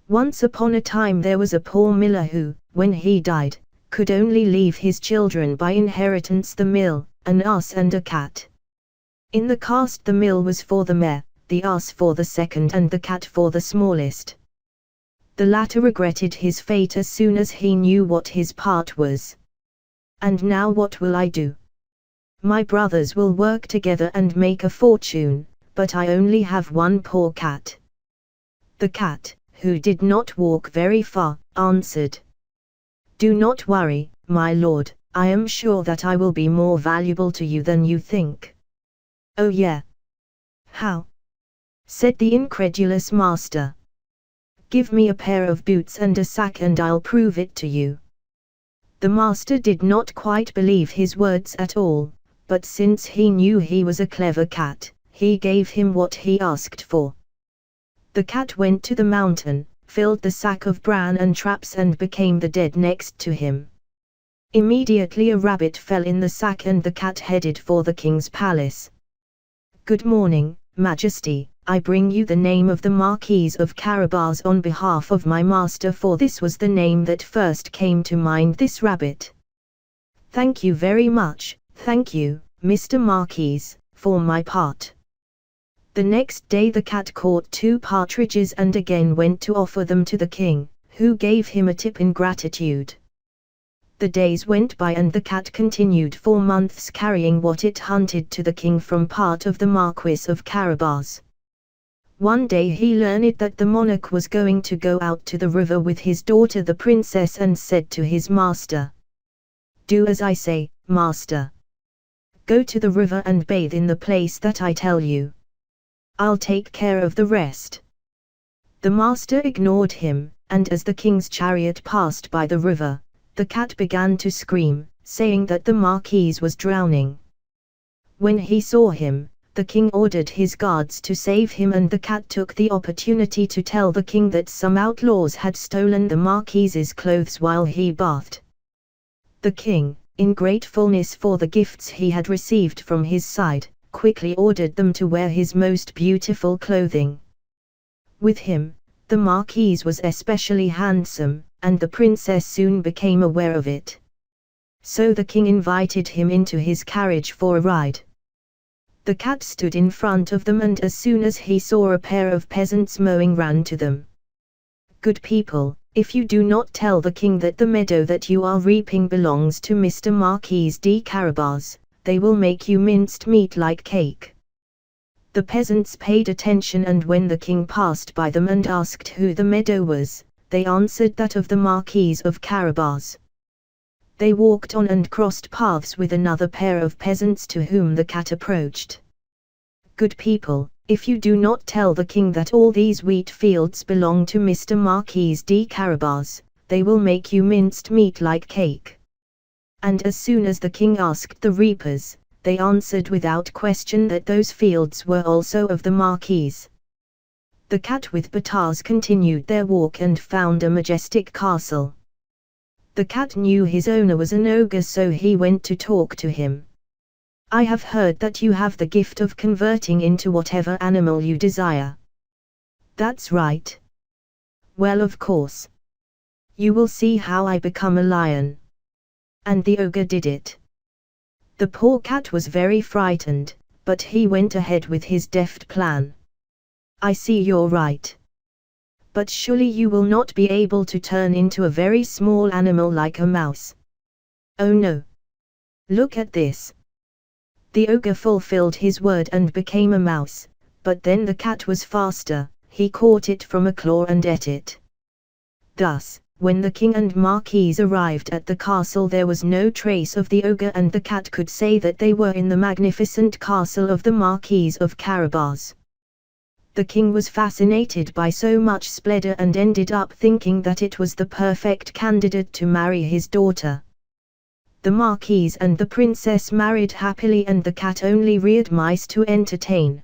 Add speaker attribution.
Speaker 1: Once upon a time there was a poor miller who, when he died, could only leave his children by inheritance the mill, an ass and a cat. In the cast the mill was for the mare, the ass for the second and the cat for the smallest. The latter regretted his fate as soon as he knew what his part was. And now what will I do? My brothers will work together and make a fortune, but I only have one poor cat. The cat, who did not walk very far, answered, "Do not worry, my lord, I am sure that I will be more valuable to you than you think." "Oh yeah? How?" said the incredulous master. "Give me a pair of boots and a sack and I'll prove it to you." The master did not quite believe his words at all, but since he knew he was a clever cat, he gave him what he asked for. The cat went to the mountain, filled the sack of bran and traps and became the dead next to him. Immediately a rabbit fell in the sack and the cat headed for the king's palace. "Good morning, Majesty, I bring you the name of the Marquis of Carabas on behalf of my master, for this was the name that first came to mind, this rabbit." "Thank you very much, thank you, Mr. Marquis, for my part." The next day the cat caught 2 partridges and again went to offer them to the king, who gave him a tip in gratitude. The days went by and the cat continued for months carrying what it hunted to the king from part of the Marquis of Carabas. One day he learned that the monarch was going to go out to the river with his daughter the princess and said to his master, "Do as I say, master. Go to the river and bathe in the place that I tell you. I'll take care of the rest." The master ignored him, and as the king's chariot passed by the river, the cat began to scream, saying that the Marquis was drowning. When he saw him, the king ordered his guards to save him, and the cat took the opportunity to tell the king that some outlaws had stolen the Marquis's clothes while he bathed. The king, in gratefulness for the gifts he had received from his side, quickly ordered them to wear his most beautiful clothing. With him, the Marquis was especially handsome, and the princess soon became aware of it. So the king invited him into his carriage for a ride. The cat stood in front of them, and as soon as he saw a pair of peasants mowing, ran to them. "Good people, if you do not tell the king that the meadow that you are reaping belongs to Mr. Marquis de Carabas, they will make you minced meat like cake." The peasants paid attention, and when the king passed by them and asked who the meadow was, they answered that of the Marquis of Carabas. They walked on and crossed paths with another pair of peasants to whom the cat approached. "Good people, if you do not tell the king that all these wheat fields belong to Mr. Marquis de Carabas, they will make you minced meat like cake." And as soon as the king asked the reapers, they answered without question that those fields were also of the Marquis. The cat with Batars continued their walk and found a majestic castle. The cat knew his owner was an ogre, so he went to talk to him. "I have heard that you have the gift of converting into whatever animal you desire." "That's right." "Well, of course. You will see how I become a lion." And the ogre did it. The poor cat was very frightened, but he went ahead with his deft plan. "I see you're right. But surely you will not be able to turn into a very small animal like a mouse." "Oh no. Look at this." The ogre fulfilled his word and became a mouse, but then the cat was faster, he caught it from a claw and ate it. Thus, when the king and Marquis arrived at the castle, there was no trace of the ogre, and the cat could say that they were in the magnificent castle of the Marquis of Carabas. The king was fascinated by so much splendor and ended up thinking that it was the perfect candidate to marry his daughter. The Marquis and the princess married happily, and the cat only reared mice to entertain.